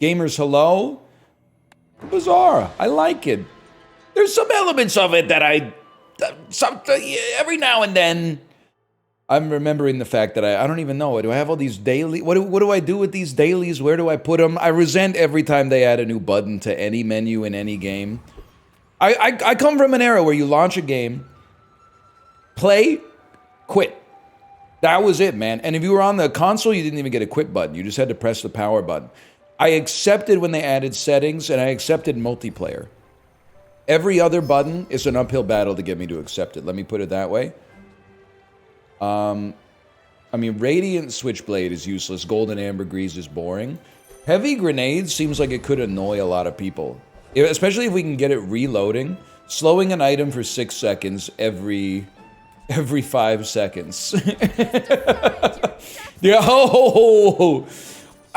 Gamers, hello? Bazaar. I like it. There's some elements of it that every now and then, I'm remembering the fact that I don't even know. Do I have all these daily? What do I do with these dailies? Where do I put them? I resent every time they add a new button to any menu in any game. I come from an era where you launch a game, play, quit. That was it, man. And if you were on the console, you didn't even get a quit button. You just had to press the power button. I accepted when they added settings, and I accepted multiplayer. Every other button is an uphill battle to get me to accept it. Let me put it that way. I mean, Radiant Switchblade is useless. Golden Ambergris is boring. Heavy Grenade seems like it could annoy a lot of people. Especially if we can get it reloading. Slowing an item for 6 seconds every 5 seconds. Yeah,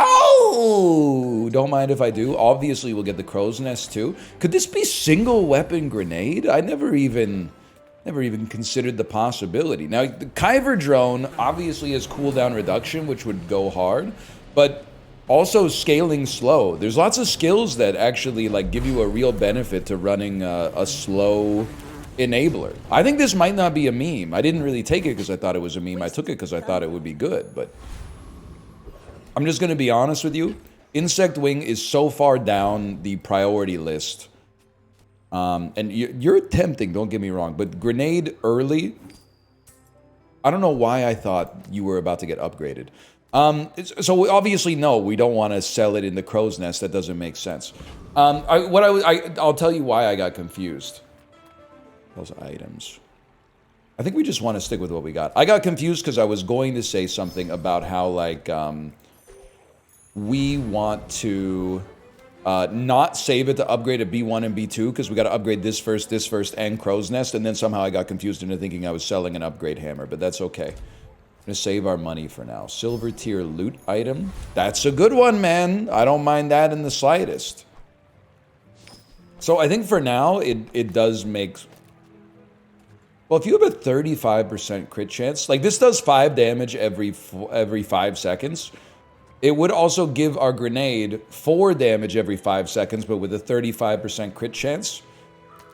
oh, don't mind if I do. Obviously, we'll get the Crow's Nest too. Could this be single weapon grenade? I never even considered the possibility. Now, the Kyber drone obviously has cooldown reduction, which would go hard, but also scaling slow. There's lots of skills that actually like give you a real benefit to running a slow enabler. I think this might not be a meme. I didn't really take it because I thought it was a meme. I took it because I thought it would be good, but I'm just going to be honest with you. Insect Wing is so far down the priority list. And you're tempting, don't get me wrong, but Grenade early, I don't know why I thought you were about to get upgraded. So obviously, no, we don't want to sell it in the Crow's Nest. That doesn't make sense. I'll tell you why I got confused. Those items. I think we just want to stick with what we got. I got confused because I was going to say something about how, like, we want to not save it to upgrade at B1 and B2 because we got to upgrade this first, and Crow's Nest, and then somehow I got confused into thinking I was selling an upgrade hammer, but that's okay. I'm going to save our money for now. Silver tier loot item. That's a good one, man. I don't mind that in the slightest. So I think for now, it does make... Well, if you have a 35% crit chance, like this does 5 damage every 5 seconds. It would also give our grenade 4 damage every 5 seconds, but with a 35% crit chance.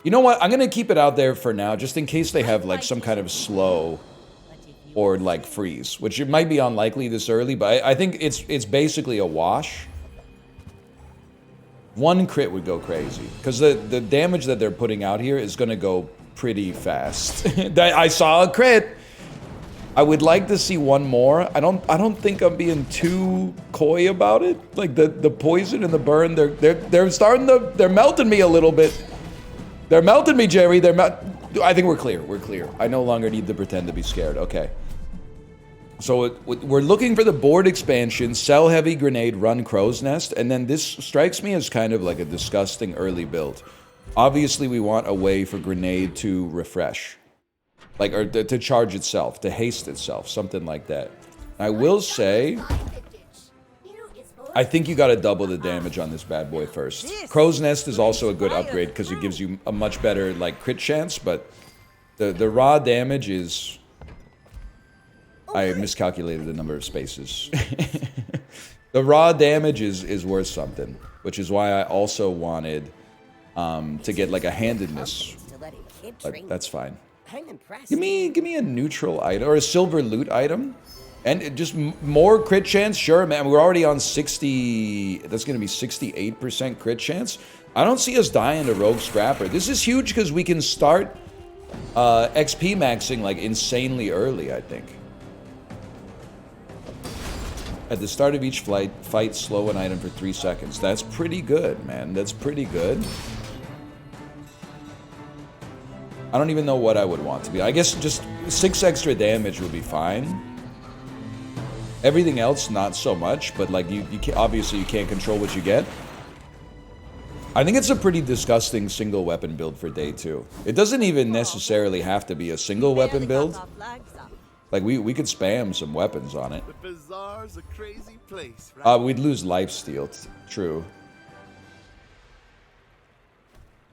You know what? I'm going to keep it out there for now, just in case they have like some kind of slow or like freeze, which it might be unlikely this early, but I think it's basically a wash. 1 crit would go crazy, because the damage that they're putting out here is going to go pretty fast. I saw a crit. I would like to see 1 more. I don't think I'm being too coy about it. Like the poison and the burn, they're melting me a little bit. They're melting me, Jerry. I think we're clear. We're clear. I no longer need to pretend to be scared. Okay. So we're looking for the board expansion, sell heavy grenade, run Crow's Nest, and then this strikes me as kind of like a disgusting early build. Obviously, we want a way for grenade to refresh. Like, or to charge itself, to haste itself, something like that. I will say, I think you gotta double the damage on this bad boy first. Crow's Nest is also a good upgrade because it gives you a much better, like, crit chance, but the raw damage is... I miscalculated the number of spaces. The raw damage is worth something, which is why I also wanted to get, like, a handedness. But that's fine. Give me a neutral item or a silver loot item, and just more crit chance. Sure, man. We're already on 60. That's going to be 68% crit chance. I don't see us dying to Rogue Scrapper. This is huge because we can start XP maxing like insanely early. I think at the start of each fight, slow an item for 3 seconds. That's pretty good, man. That's pretty good. I don't even know what I would want to be. I guess just 6 extra damage would be fine. Everything else, not so much, but like you obviously you can't control what you get. I think it's a pretty disgusting single weapon build for day 2. It doesn't even necessarily have to be a single weapon build. Like we could spam some weapons on it. The Bazaar's a crazy place, right? We'd lose lifesteal, true.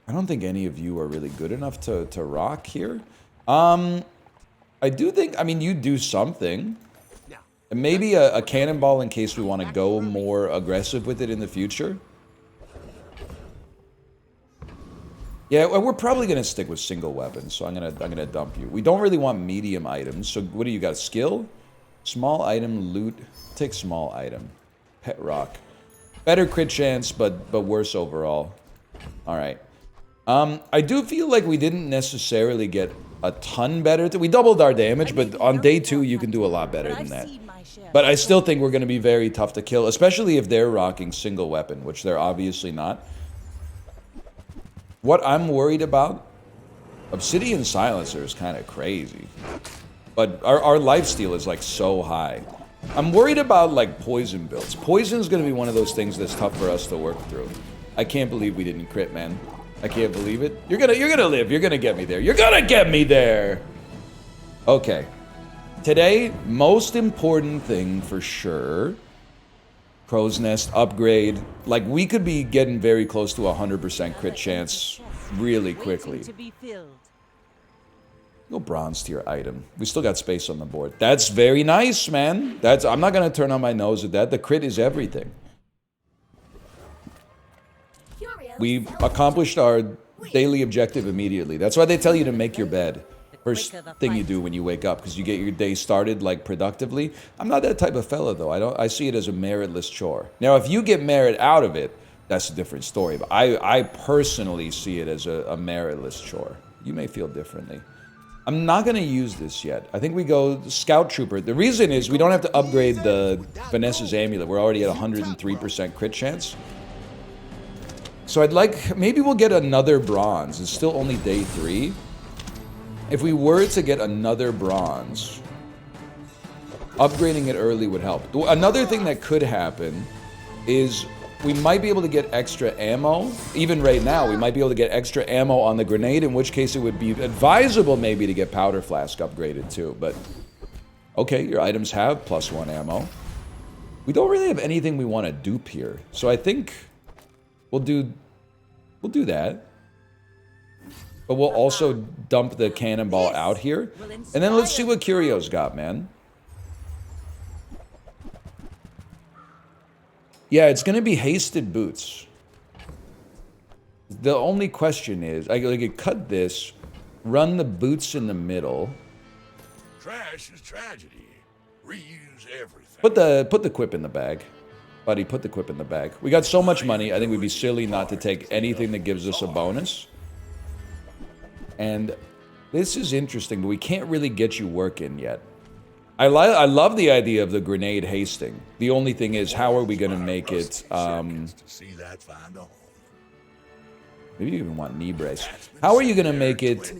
I don't think any of you are really good enough to rock here. I do think, I mean, you do something. And maybe a cannonball in case we want to go more aggressive with it in the future. Yeah, well, we're probably gonna stick with single weapons, so I'm gonna dump you. We don't really want medium items. So what do you got? Skill, small item, loot. Take small item, pet rock. Better crit chance, but worse overall. All right. I do feel like we didn't necessarily get a ton better. We doubled our damage, but on day 2 you can do a lot better than that. But I still think we're gonna be very tough to kill, especially if they're rocking single weapon, which they're obviously not. What I'm worried about, Obsidian Silencer is kind of crazy. But our lifesteal is like so high. I'm worried about like poison builds. Poison is going to be one of those things that's tough for us to work through. I can't believe we didn't crit, man. I can't believe it. You're gonna live. You're gonna get me there. You're gonna get me there. Okay. Today, most important thing for sure. Crow's Nest upgrade. Like, we could be getting very close to 100% crit chance really quickly. Go bronze tier item. We still got space on the board. That's very nice, man. I'm not going to turn on my nose at that. The crit is everything. We accomplished our daily objective immediately. That's why they tell you to make your bed. First thing you do when you wake up, because you get your day started like productively. I'm not that type of fella though. I see it as a meritless chore. Now, if you get merit out of it, that's a different story. But I personally see it as a meritless chore. You may feel differently. I'm not going to use this yet. I think we go Scout Trooper. The reason is we don't have to upgrade the Vanessa's Amulet. We're already at 103% crit chance. So I'd like, maybe we'll get another bronze. It's still only day 3. If we were to get another bronze, upgrading it early would help. Another thing that could happen is we might be able to get extra ammo. Even right now, we might be able to get extra ammo on the grenade, in which case it would be advisable maybe to get Powder Flask upgraded too. But, okay, your items have +1 ammo. We don't really have anything we want to dupe here. So I think we'll do that. But we'll also dump the cannonball out here. And then let's see what Curio's got, man. Yeah, it's going to be hasted boots. The only question is, I could cut this, run the boots in the middle. Trash is tragedy. Reuse everything. Put the quip in the bag. Buddy, put the quip in the bag. We got so much money, I think we'd be silly not to take anything that gives us a bonus. And this is interesting, but we can't really get you working yet. I love the idea of the grenade hasting. The only thing is, how are we going to make it... maybe you even want knee brace. How are you going to make it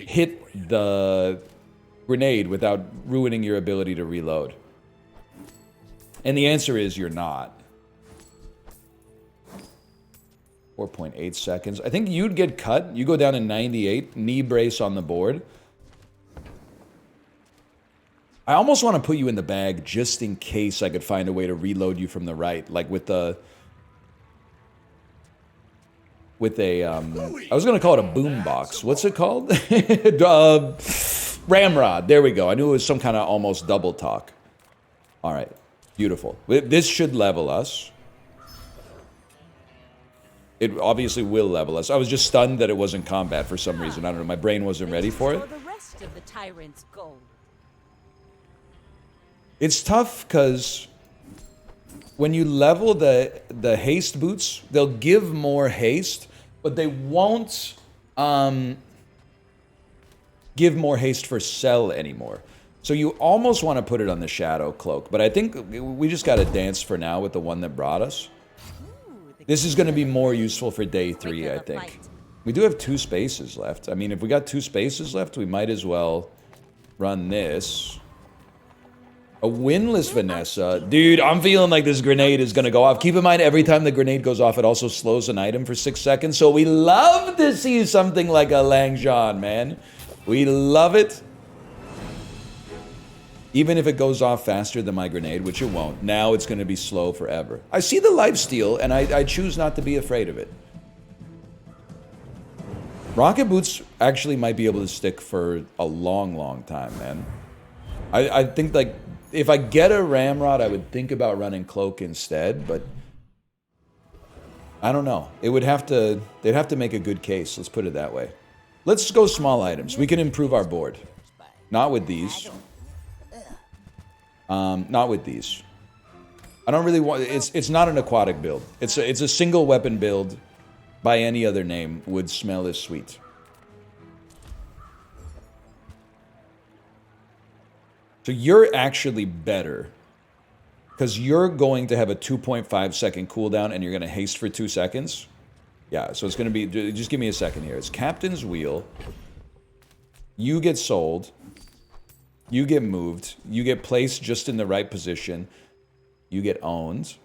hit the grenade without ruining your ability to reload? And the answer is you're not. 4.8 seconds. I think you'd get cut. You go down to 98. Knee brace on the board. I almost want to put you in the bag just in case I could find a way to reload you from the right. Like with the... I was going to call it a boombox. What's it called? Ramrod. There we go. I knew it was some kind of almost double talk. All right. Beautiful. This should level us. It obviously will level us. I was just stunned that it wasn't combat for some reason. I don't know. My brain wasn't ready for it. It's tough because when you level the haste boots, they'll give more haste, but they won't give more haste for sell anymore. So you almost want to put it on the Shadow Cloak, but I think we just got to dance for now with the one that brought us. This is going to be more useful for day 3, I think. We do have 2 spaces left. I mean, if we got 2 spaces left, we might as well run this. A winless Vanessa. Dude, I'm feeling like this grenade is going to go off. Keep in mind, every time the grenade goes off, it also slows an item for 6 seconds. So we love to see something like a Langjan, man. We love it. Even if it goes off faster than my grenade, which it won't. Now it's going to be slow forever. I see the lifesteal, and I choose not to be afraid of it. Rocket boots actually might be able to stick for a long, long time, man. I think, like, if I get a ramrod, I would think about running cloak instead, but I don't know. It would have to, they'd have to make a good case. Let's put it that way. Let's go small items. We can improve our board. Not with these. Not with these. I don't really want, it's not an aquatic build. It's a single weapon build by any other name would smell as sweet. So you're actually better because you're going to have a 2.5 second cooldown and you're going to haste for 2 seconds. Yeah, so it's going to be, just give me a second here. It's Captain's Wheel. You get sold. You get moved. You get placed just in the right position. You get owned.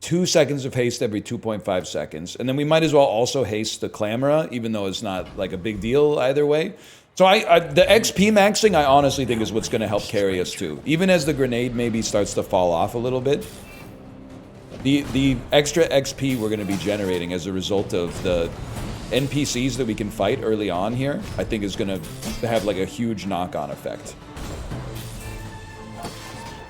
2 seconds of haste every 2.5 seconds. And then we might as well also haste the Clamora, even though it's not like a big deal either way. So the XP maxing, I honestly think is what's going to help carry us too. Even as the grenade maybe starts to fall off a little bit. The extra XP we're going to be generating as a result of the NPCs that we can fight early on here, I think is going to have like a huge knock-on effect.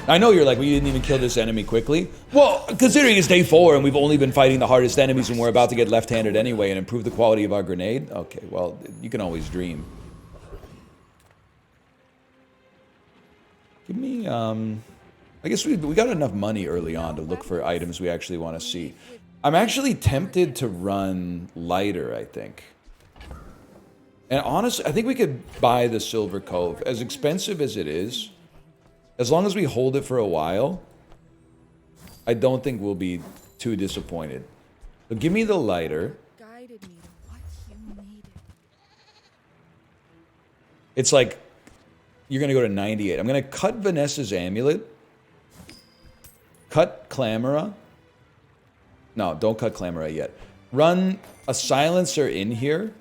I know you're like, well, you didn't even kill this enemy quickly. Well, considering it's day 4 and we've only been fighting the hardest enemies and we're about to get left-handed anyway and improve the quality of our grenade. Okay, well, you can always dream. Give me, I guess we got enough money early on to look for items we actually want to see. I'm actually tempted to run lighter, I think. And honestly, I think we could buy the Silver Cove. As expensive as it is, as long as we hold it for a while, I don't think we'll be too disappointed. So give me the lighter. It's like, you're going to go to 98. I'm going to cut Vanessa's amulet. Cut Clamora. No, don't cut Clamora yet. Run a silencer in here.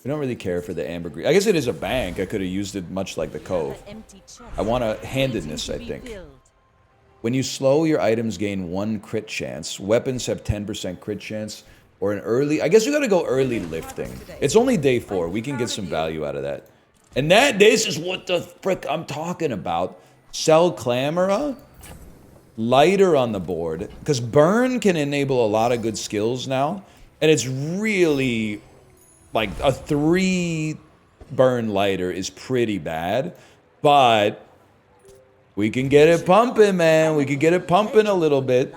We don't really care for the ambergris. I guess it is a bank. I could have used it much like the Cove. I want a handedness, I think. When you slow, your items gain 1 crit chance. Weapons have 10% crit chance. Or an early... I guess we got to go early lifting. It's only day 4. We can get some value out of that. And this is what the frick I'm talking about. Sell Clamora, lighter on the board, because burn can enable a lot of good skills now, and it's really like a 3 burn lighter is pretty bad, but we can get it pumping, man. We can get it pumping a little bit.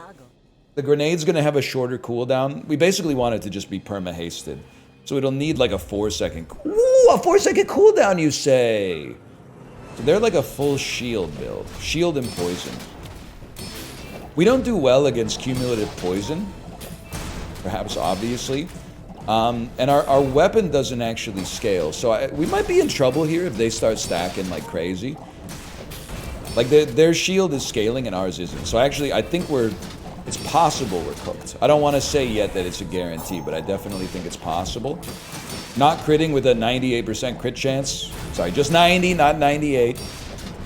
The grenade's gonna have a shorter cooldown. We basically want it to just be perma-hasted. So it'll need like a 4 second... Ooh, a 4 second cooldown, you say? So they're like a full shield build. Shield and poison. We don't do well against cumulative poison. Perhaps obviously. And our weapon doesn't actually scale. So we might be in trouble here if they start stacking like crazy. Like their shield is scaling and ours isn't. So actually I think it's possible we're cooked. I don't want to say yet that it's a guarantee, but I definitely think it's possible. Not critting with a 98% crit chance. Sorry, just 90, not 98.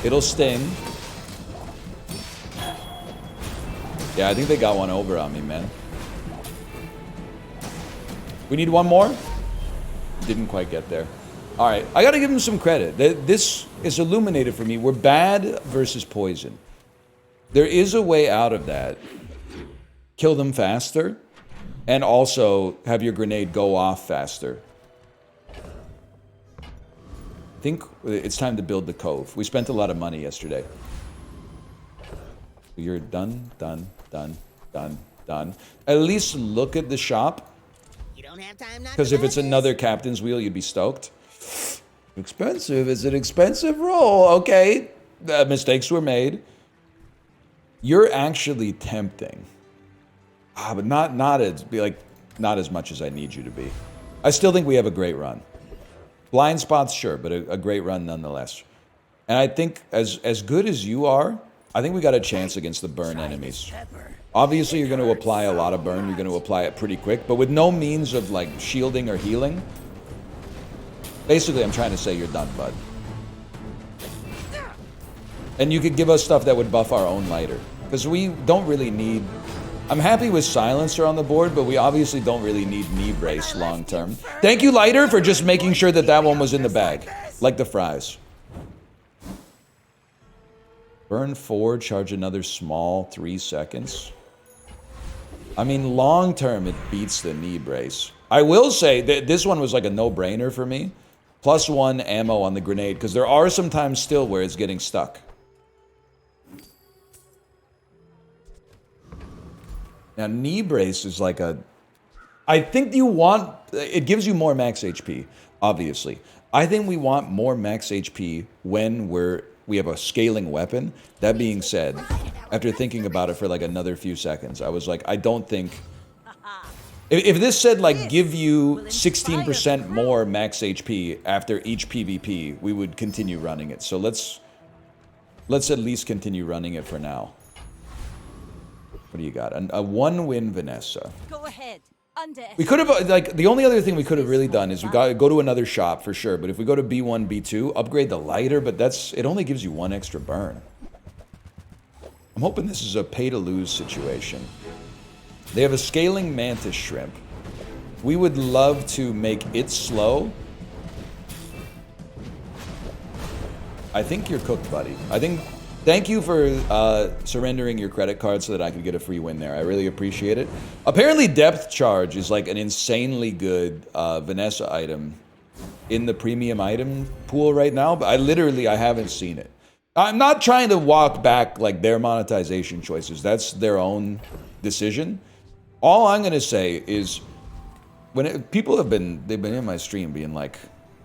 It'll sting. Yeah, I think they got one over on me, man. We need one more? Didn't quite get there. All right, I got to give them some credit. This is illuminated for me. We're bad versus poison. There is a way out of that. Kill them faster, and also have your grenade go off faster. I think it's time to build the Cove. We spent a lot of money yesterday. You're done. At least look at the shop. Because if it's another Captain's Wheel, you'd be stoked. Expensive. It's an expensive roll. Okay. Mistakes were made. You're actually tempting. But not as much as I need you to be. I still think we have a great run. Blind spots, sure, but a great run nonetheless. And I think as good as you are, I think we got a chance against the burn enemies. Obviously, you're going to apply a lot of burn. You're going to apply it pretty quick, but with no means of like shielding or healing. Basically, I'm trying to say you're done, bud. And you could give us stuff that would buff our own lighter. Because we don't really need... I'm happy with Silencer on the board, but we obviously don't really need Knee Brace long term. Thank you, Lighter, for just making sure that that one was in the bag. Like the fries. Burn 4, charge another small, 3 seconds. I mean, long term, it beats the knee brace. I will say that this one was like a no-brainer for me. +1 ammo on the grenade, because there are some times still where it's getting stuck. Now, knee brace is like a... I think you want... It gives you more max HP, obviously. I think we want more max HP when we have a scaling weapon. That being said, after thinking about it for like another few seconds, I was like, I don't think... If this said like give you 16% more max HP after each PvP, we would continue running it. So let's at least continue running it for now. What do you got? A 1-win Vanessa. Go ahead. We could have, like, the only other thing we could have really done is we got to go to another shop for sure. But if we go to B1, B2, upgrade the lighter, but it only gives you 1 extra burn. I'm hoping this is a pay-to-lose situation. They have a scaling mantis shrimp. We would love to make it slow. I think you're cooked, buddy. Thank you for surrendering your credit card so that I could get a free win there. I really appreciate it. Apparently, depth charge is like an insanely good Vanessa item in the premium item pool right now, but I haven't seen it. I'm not trying to walk back like their monetization choices. That's their own decision. All I'm going to say is people they've been in my stream being like,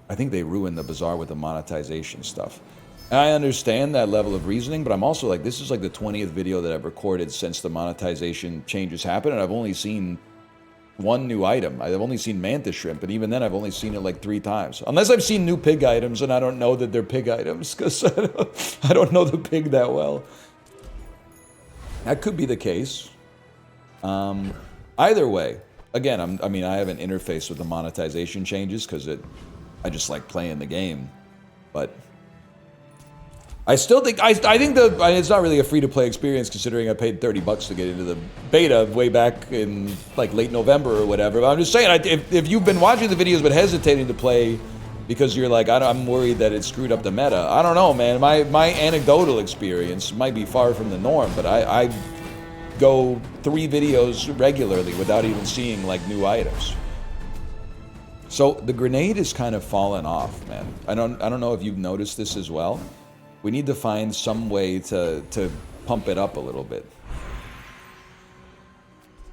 I think they ruined the Bazaar with the monetization stuff. And I understand that level of reasoning, but I'm also like, this is like the 20th video that I've recorded since the monetization changes happened, and I've only seen one new item. I've only seen mantis shrimp, and even then I've only seen it like 3 times. Unless I've seen new pig items, and I don't know that they're pig items, because I don't know the pig that well. That could be the case. Either way, again, I have an interface with the monetization changes, because I just like playing the game. But I still think, I think it's not really a free-to-play experience, considering I paid $30 to get into the beta way back in like late November or whatever. But I'm just saying, if you've been watching the videos but hesitating to play because you're like, I'm worried that it screwed up the meta. I don't know, man. My anecdotal experience might be far from the norm, but I go 3 videos regularly without even seeing like new items. So the grenade is kind of fallen off, man. I don't know if you've noticed this as well. We need to find some way to pump it up a little bit.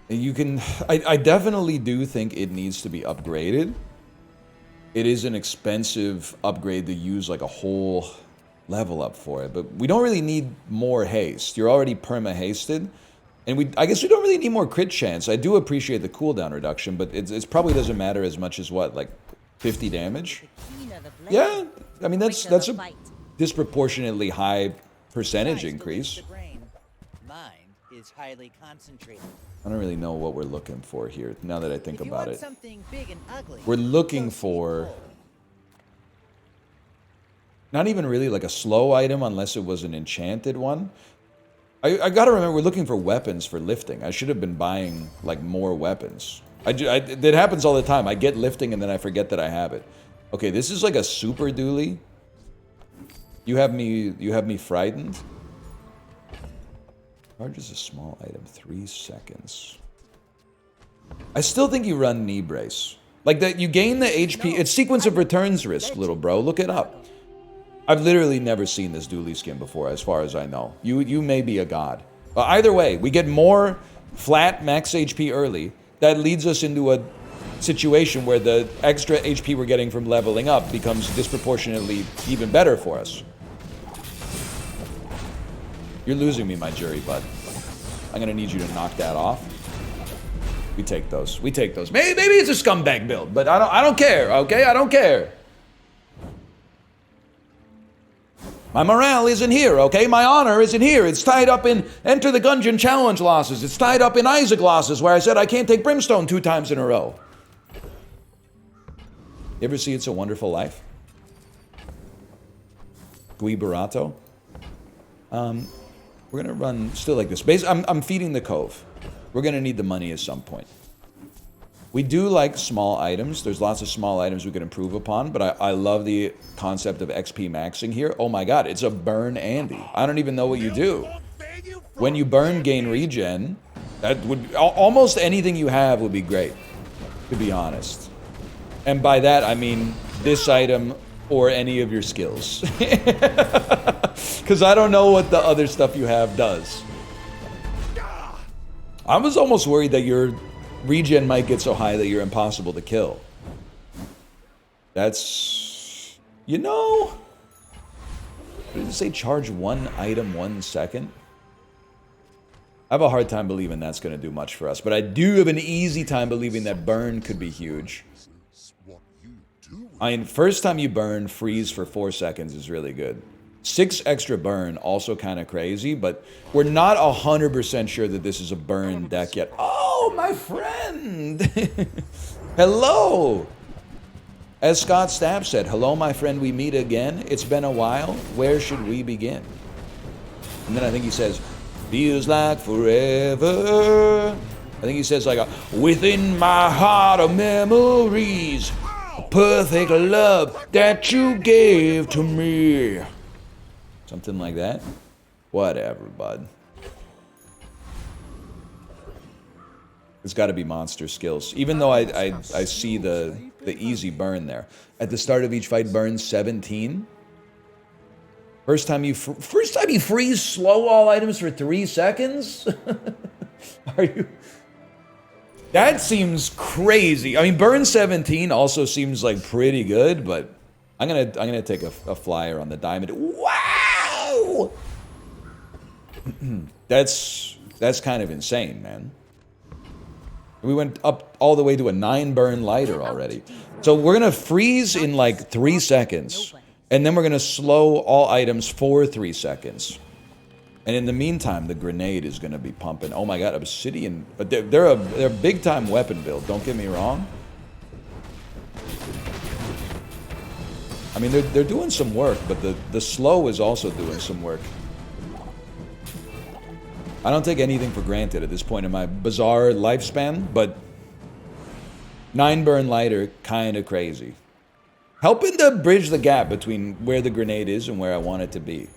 I definitely do think it needs to be upgraded. It is an expensive upgrade to use like a whole level up for it, but we don't really need more haste. You're already perma-hasted, and I guess we don't really need more crit chance. I do appreciate the cooldown reduction, but it probably doesn't matter as much as what, like 50 damage? Yeah, I mean that's a disproportionately high percentage increase. Mind is highly concentrated. I don't really know what we're looking for here, now that I think about it. Something big and ugly, we're looking for not even really like a slow item unless it was an enchanted one. I gotta remember, we're looking for weapons for lifting. I should have been buying like more weapons. That happens all the time. I get lifting and then I forget that I have it. Okay, this is like a super dually. You have me frightened. Charge is a small item, 3 seconds. I still think you run knee brace. Like that, you gain the HP. It's sequence of returns risk, little bro. Look it up. I've literally never seen this dually skin before, as far as I know. You may be a god. Either way, we get more flat max HP early. That leads us into a situation where the extra HP we're getting from leveling up becomes disproportionately even better for us. You're losing me, my jury, bud. I'm gonna need you to knock that off. We take those. We take those. Maybe it's a scumbag build, but I don't care. Okay, I don't care. My morale isn't here. Okay, my honor isn't here. It's tied up in Enter the Gungeon challenge losses. It's tied up in Isaac losses, where I said I can't take Brimstone 2 times in a row. You ever see It's a Wonderful Life? Gui Barato. We're gonna run still like this. I'm feeding the cove. We're gonna need the money at some point. We do like small items. There's lots of small items we can improve upon, but I love the concept of XP maxing here. Oh my god, it's a burn Andy. I don't even know what you do. When you burn, gain regen. That would almost anything you have would be great, to be honest. And by that I mean this item or any of your skills. Because I don't know what the other stuff you have does. I was almost worried that your regen might get so high that you're impossible to kill. That's... You know... What did it say? Charge one item 1 second? I have a hard time believing that's going to do much for us. But I do have an easy time believing that burn could be huge. I mean, first time you burn, freeze for 4 seconds is really good. 6 extra burn, also kind of crazy, but we're not 100% sure that this is a burn deck yet. Oh, my friend! Hello! As Scott Stapp said, hello, my friend, we meet again. It's been a while. Where should we begin? And then I think he says, feels like forever. I think he says like, within my heart of memories, a perfect love that you gave to me. Something like that. Whatever, bud. It's got to be monster skills. Even though I see the easy burn there. At the start of each fight, burn 17. First time you freeze slow all items for 3 seconds? Are you... That seems crazy. I mean, burn 17 also seems like pretty good, but I'm gonna take a flyer on the diamond. Wow! That's kind of insane, man. We went up all the way to a 9 burn lighter already. So we're gonna freeze in like 3 seconds. And then we're going to slow all items for 3 seconds. And in the meantime, the grenade is going to be pumping. Oh my god, obsidian. But they're a big-time weapon build, don't get me wrong. I mean, they're doing some work, but the slow is also doing some work. I don't take anything for granted at this point in my Bazaar lifespan, but 9 burn lighter, kind of crazy. Helping to bridge the gap between where the grenade is and where I want it to be.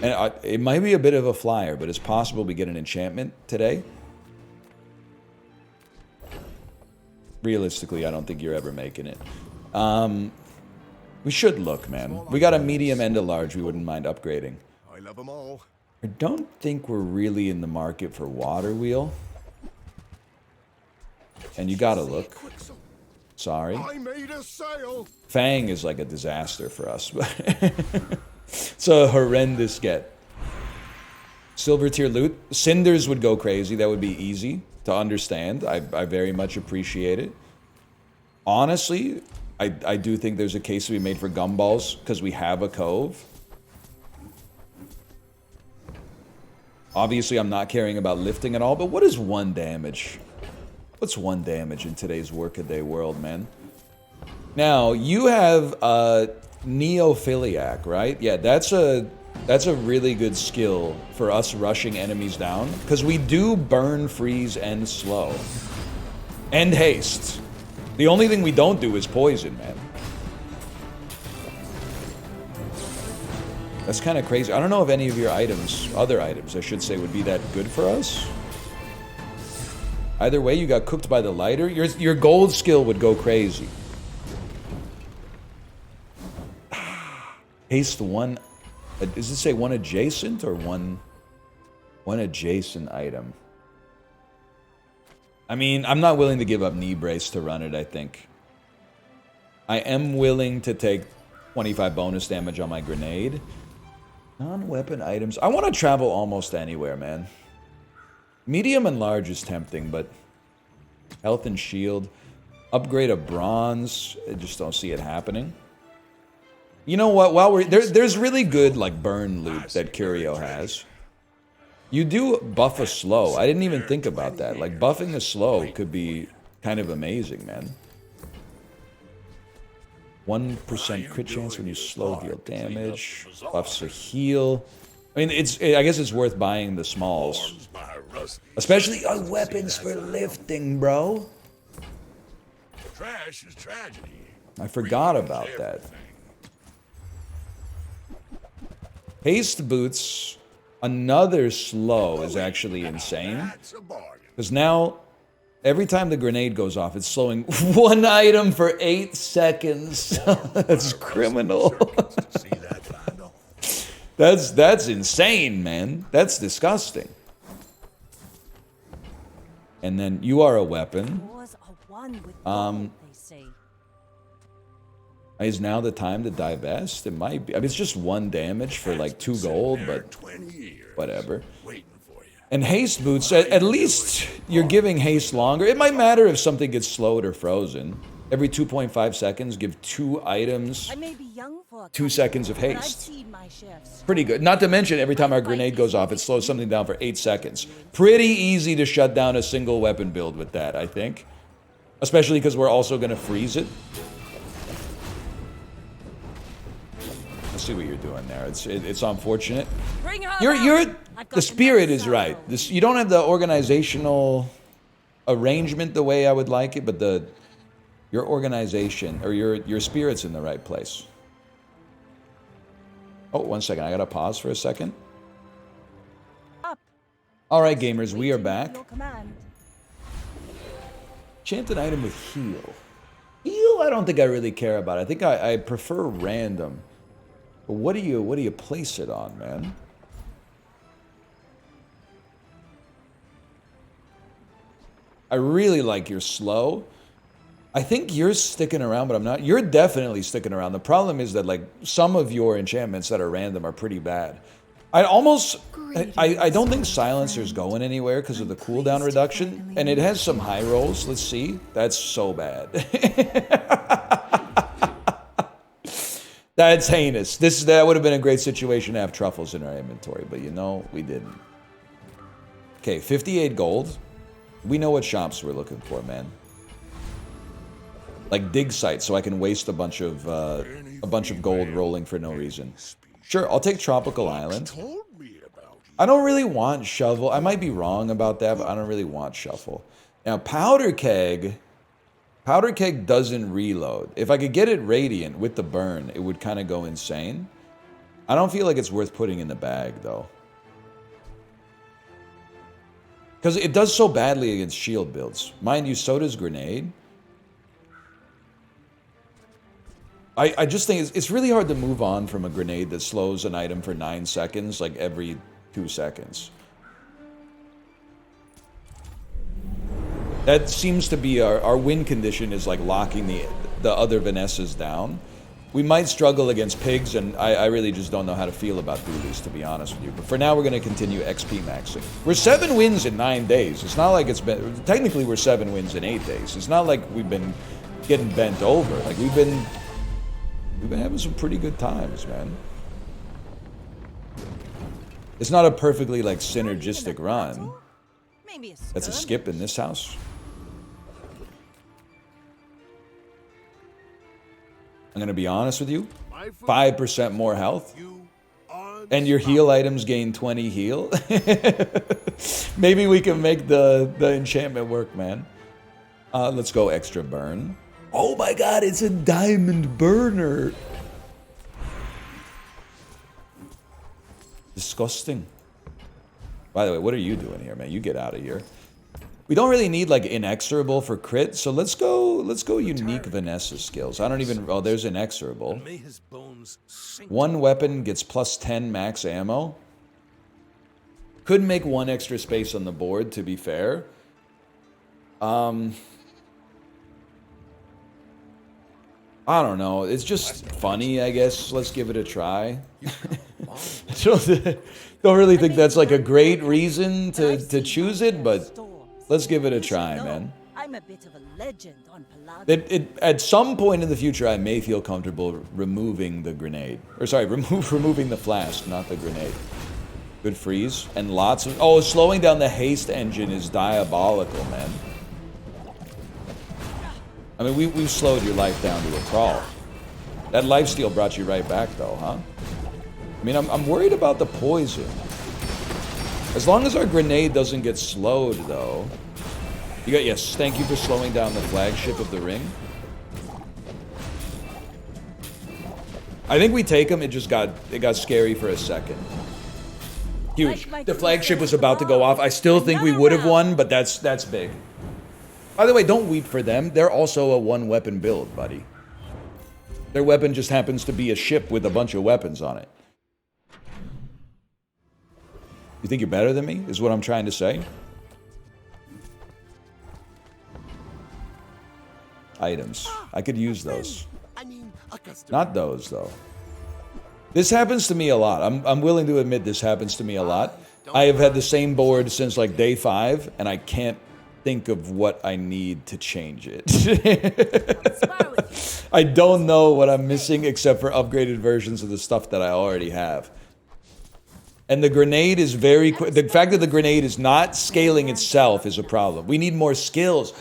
And it might be a bit of a flyer, but it's possible we get an enchantment today. Realistically, I don't think you're ever making it. We should look, man. We got a medium and a large we wouldn't mind upgrading. I love them all. I don't think we're really in the market for water wheel. And you gotta look. Sorry. I made a sale. Fang is like a disaster for us, but it's a horrendous get. Silver tier loot. Cinders would go crazy. That would be easy to understand. I very much appreciate it. Honestly, I do think there's a case to be made for gumballs because we have a cove. Obviously, I'm not caring about lifting at all, but what is 1 damage? What's 1 damage in today's workaday world, man? Now, you have Neophiliac, right? Yeah, that's a really good skill for us rushing enemies down. Because we do burn, freeze, and slow. And haste. The only thing we don't do is poison, man. That's kind of crazy. I don't know if any of your items, other items, I should say, would be that good for us. Either way, you got cooked by the lighter. Your gold skill would go crazy. Haste 1. Does it say 1 adjacent or one adjacent item? I mean, I'm not willing to give up knee brace to run it, I think. I am willing to take 25 bonus damage on my grenade. Non-weapon items. I want to travel almost anywhere, man. Medium and large is tempting, but health and shield. Upgrade a bronze. I just don't see it happening. You know what? While we're there's really good like burn loot that Curio has. You do buff a slow. I didn't even think about that. Like buffing a slow could be kind of amazing, man. 1% crit chance when you slow deal damage. Buffs a heal. I mean, I guess it's worth buying the smalls. Especially on weapons for lifting, bro. Trash is tragedy. I forgot about Reuse that. everything. Haste boots, another slow is actually insane. That's a bargain. Because now, every time the grenade goes off, it's slowing one item for 8 seconds. That's criminal. See that final? That's insane, man. That's disgusting. And then you are a weapon. Wars are won with gold, they say. Is now the time to divest? It might be. I mean, it's just 1 damage for like 2 gold, There but 20 years. whatever. Waiting for you. And haste boots, at least you're giving haste longer. It might matter if something gets slowed or frozen. Every 2.5 seconds, give 2 items, I may be young for a 2 couple, seconds of but I've haste. seen my share of Pretty good. Not to mention, every time our grenade goes off, it slows something down for 8 seconds. Pretty easy to shut down a single weapon build with that, I think. Especially because we're also going to freeze it. I see what you're doing there. It's unfortunate. Bring her You're back. I've got the spirit is another right. sorrow. This, you don't have the organizational arrangement the way I would like it, but your organization or your spirit's in the right place. Oh, 1 second. I gotta pause for a second. Up. All right, gamers, we are Waiting back. your command. Chant an item with heal. Heal, I don't think I really care about. I think I prefer random. But what do you place it on, man? I really like your slow. I think you're sticking around, but I'm not. You're definitely sticking around. The problem is that like some of your enchantments that are random are pretty bad. I don't think Silencer's going anywhere because of the cooldown reduction, and it has some high rolls. Let's see. That's so bad. That's heinous. That would have been a great situation to have truffles in our inventory, but you know, we didn't. Okay, 58 gold. We know what shops we're looking for, man. Like dig sites, so I can waste a bunch of gold rolling for no reason. Sure, I'll take Tropical Island. Told me about you. I don't really want Shovel. I might be wrong about that, but I don't really want Shuffle. Now, Powder Keg doesn't reload. If I could get it Radiant with the burn, it would kind of go insane. I don't feel like it's worth putting in the bag, though. Because it does so badly against shield builds. Mind you, so does Grenade. I just think it's really hard to move on from a grenade that slows an item for 9 seconds, like every 2 seconds. That seems to be our win condition, is like locking the other Vanessas down. We might struggle against pigs, and I really just don't know how to feel about dualies, to be honest with you. But for now, we're going to continue XP maxing. We're 7 wins in 9 days. It's not like it's been... Technically, we're 7 wins in 8 days. It's not like we've been getting bent over. Like, we've been having some pretty good times, man. It's not a perfectly, like, synergistic run. Maybe That's a skip in this house. I'm going to be honest with you. 5% more health. And your heal items gain 20 heal. Maybe we can make the enchantment work, man. Let's go extra burn. Oh my god, it's a diamond burner. Disgusting. By the way, what are you doing here, man? You get out of here. We don't really need like inexorable for crit, so let's go unique Vanessa skills. I don't even... Oh, there's inexorable. May his bones sink. One weapon gets plus 10 max ammo. Could make 1 extra space on the board, to be fair. I don't know. It's just funny, I guess. Let's give it a try. Don't really think that's like a great reason to choose it, but let's give it a try, man. I'm a bit of a legend on Palladium. At some point in the future, I may feel comfortable removing the grenade. Or sorry, removing the flask, not the grenade. Good freeze. And lots of... Oh, slowing down the haste engine is diabolical, man. I mean, we've slowed your life down to a crawl. That lifesteal brought you right back, though, huh? I mean, I'm worried about the poison. As long as our grenade doesn't get slowed, though. You got, yes, thank you for slowing down the flagship of the ring. I think we take him. It got scary for a second. Huge. The flagship was about to go off. I still think we would have won, but that's big. By the way, don't weep for them. They're also a one-weapon build, buddy. Their weapon just happens to be a ship with a bunch of weapons on it. You think you're better than me, is what I'm trying to say? Items. I could use those. I mean, a customer. Not those, though. This happens to me a lot. I'm willing to admit this happens to me a lot. I have had the same board since like day 5, and I can't think of what I need to change it. I don't know what I'm missing except for upgraded versions of the stuff that I already have. And the grenade is very quick. The fact that the grenade is not scaling itself is a problem. We need more skills.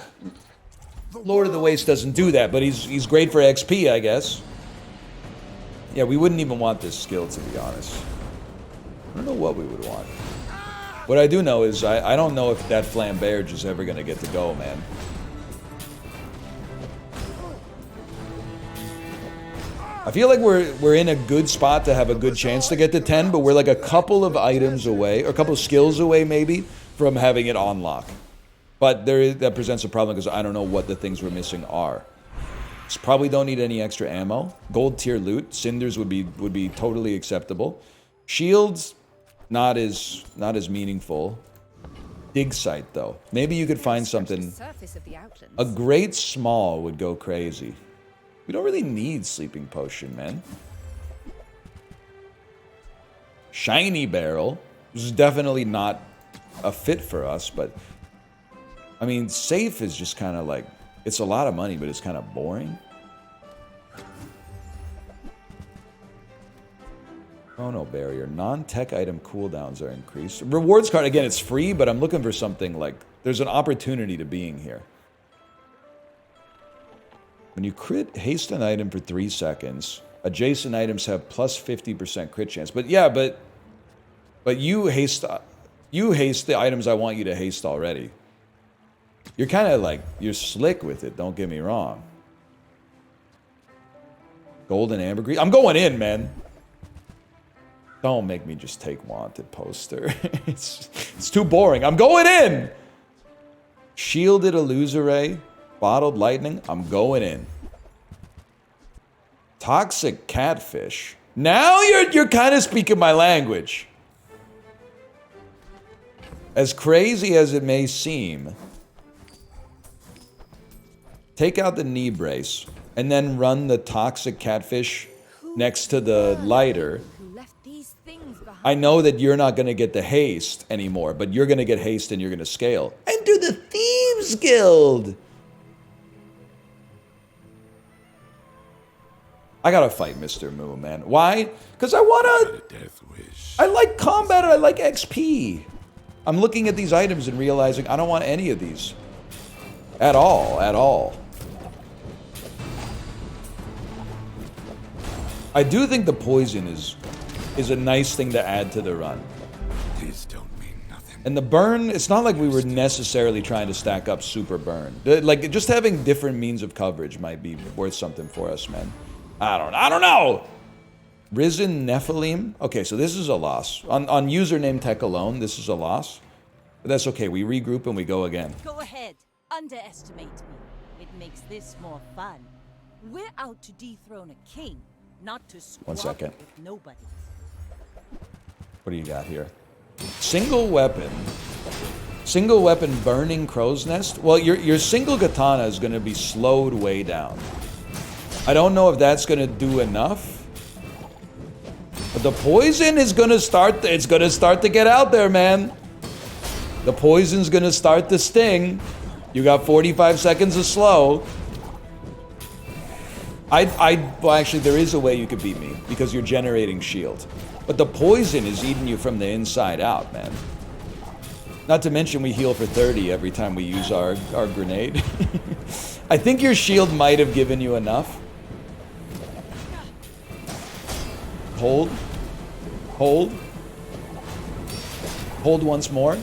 Lord of the Waste doesn't do that, but he's great for XP, I guess. Yeah, we wouldn't even want this skill, to be honest. I don't know what we would want. What I do know is I don't know if that flamberge is ever going to get to go, man. I feel like we're in a good spot to have a good chance to get to 10, but we're like a couple of items away, or a couple of skills away maybe, from having it on lock. But that presents a problem because I don't know what the things we're missing are. Just probably don't need any extra ammo. Gold tier loot, cinders would be totally acceptable. Shields, not as meaningful. Dig site though. Maybe you could find something. A great small would go crazy. We don't really need sleeping potion, man. Shiny barrel. This is definitely not a fit for us, but I mean, safe is just kind of like, it's a lot of money, but it's kind of boring. Chrono barrier. Non-tech item cooldowns are increased. Rewards card, again, it's free, but I'm looking for something like, there's an opportunity to being here. When you crit haste an item for 3 seconds, adjacent items have plus 50% crit chance. But yeah, but you haste the items I want you to haste already. You're kind of like, you're slick with it, don't get me wrong. Golden ambergris. I'm going in, man. Don't make me just take wanted poster. It's too boring. I'm going in. Shielded illusory. Bottled lightning. I'm going in. Toxic catfish. Now you're kind of speaking my language. As crazy as it may seem, take out the knee brace and then run the toxic catfish next to the lighter. I know that you're not going to get the haste anymore, but you're going to get haste and you're going to scale. Enter the Thieves Guild! I gotta fight Mr. Moo, man. Why? Because I wanna... I like combat and I like XP. I'm looking at these items and realizing I don't want any of these. At all, at all. I do think the poison is a nice thing to add to the run. These don't mean nothing. And the burn, it's not like we were necessarily trying to stack up super burn. Like, just having different means of coverage might be worth something for us, man. I don't know! Risen Nephilim? Okay, so this is a loss. On username tech alone, this is a loss. But that's okay, we regroup and we go again. Go ahead. Underestimate me. It makes this more fun. We're out to dethrone a king, not to squabble 1 second. with nobody. What do you got here? Single weapon. Single weapon burning crow's nest? Well, your single katana is going to be slowed way down. I don't know if that's going to do enough. But the poison is going to start, it's going to start to get out there, man. The poison's going to start to sting. You got 45 seconds of slow. Well, actually, there is a way you could beat me because you're generating shield. But the poison is eating you from the inside out, man. Not to mention we heal for 30 every time we use our grenade. I think your shield might have given you enough. Hold. Hold. Hold once more.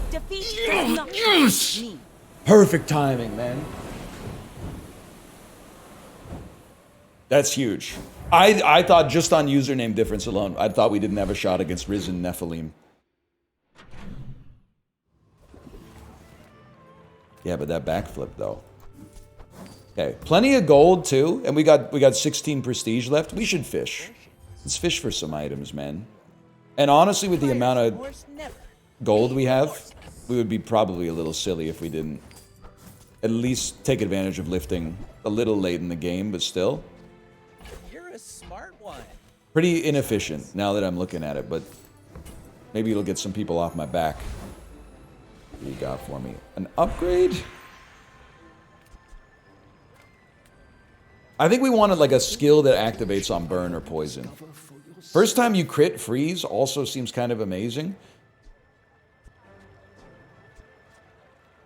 Defeat does not me. Perfect timing, man. That's huge. I thought just on username difference alone, I thought we didn't have a shot against Risen Nephilim. Yeah, but that backflip though. Okay, plenty of gold too, and we got 16 prestige left. We should fish. Let's fish for some items, man. And honestly, with the amount of gold we have, we would be probably a little silly if we didn't at least take advantage of lifting a little late in the game, but still. You're a smart one. Pretty inefficient now that I'm looking at it, but maybe it'll get some people off my back. What do you got for me? An upgrade? I think we wanted like a skill that activates on burn or poison. First time you crit freeze also seems kind of amazing.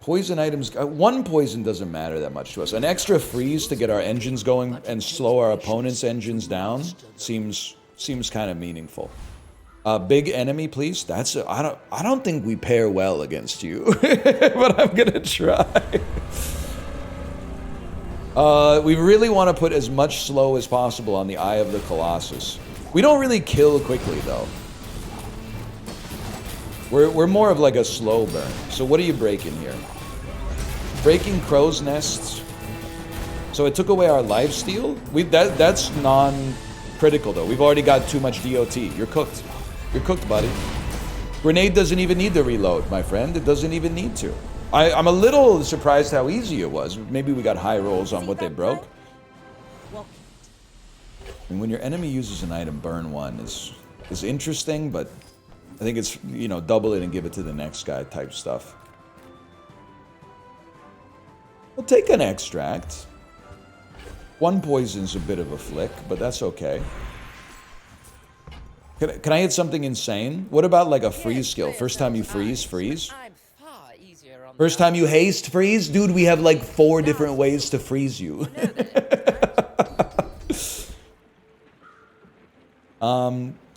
Poison items, one poison doesn't matter that much to us. An extra freeze to get our engines going and slow our opponent's engines down seems kind of meaningful. Big enemy, please. I don't think we pair well against you, but I'm gonna try. We really want to put as much slow as possible on the Eye of the Colossus. We don't really kill quickly though. We're more of like a slow burn. So what are you breaking here? Breaking crow's nests. So it took away our lifesteal. That's non-critical though. We've already got too much DOT. You're cooked. You're cooked, buddy. Grenade doesn't even need to reload, my friend. It doesn't even need to. I'm a little surprised how easy it was. Maybe we got high rolls on what they broke. And when your enemy uses an item, burn one is interesting, but I think it's, you know, double it and give it to the next guy type stuff. We'll take an extract. One poison's a bit of a flick, but that's okay. Can I hit something insane? What about like a freeze skill? First time you freeze, freeze. First time you haste, freeze? Dude, we have like 4 different ways to freeze you.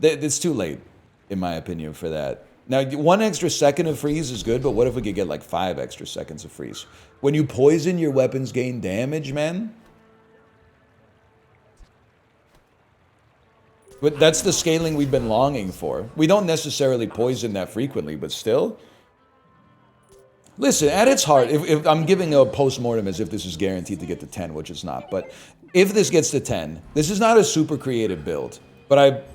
It's too late, in my opinion, for that. Now, 1 extra second of freeze is good, but what if we could get like 5 extra seconds of freeze? When you poison, your weapons gain damage, man. But that's the scaling we've been longing for. We don't necessarily poison that frequently, but still. Listen, at its heart, if I'm giving a post-mortem as if this is guaranteed to get to 10, which it's not, but if this gets to 10, this is not a super creative build, but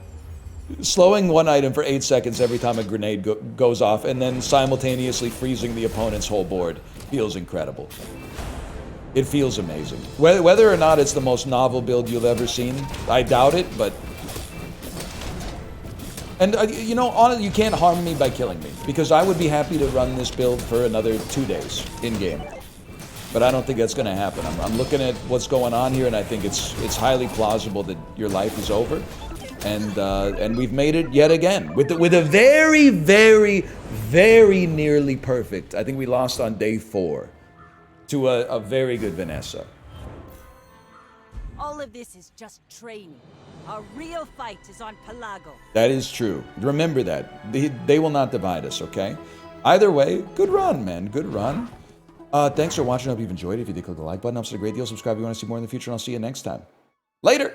slowing one item for 8 seconds every time a grenade goes off and then simultaneously freezing the opponent's whole board feels incredible. It feels amazing. Whether or not it's the most novel build you've ever seen, I doubt it, but... And, you know, honestly, you can't harm me by killing me, because I would be happy to run this build for another 2 days in-game. But I don't think that's going to happen. I'm looking at what's going on here, and I think it's highly plausible that your life is over. And we've made it yet again. With a very, very, very nearly perfect, I think we lost on day 4, to a very good Vanessa. All of this is just training. Our real fight is on Pelago. That is true. Remember that. They will not divide us, okay? Either way, good run, man. Good run. Thanks for watching. I hope you've enjoyed it. If you did, click the like button. Helps a great deal. Subscribe if you want to see more in the future, and I'll see you next time. Later!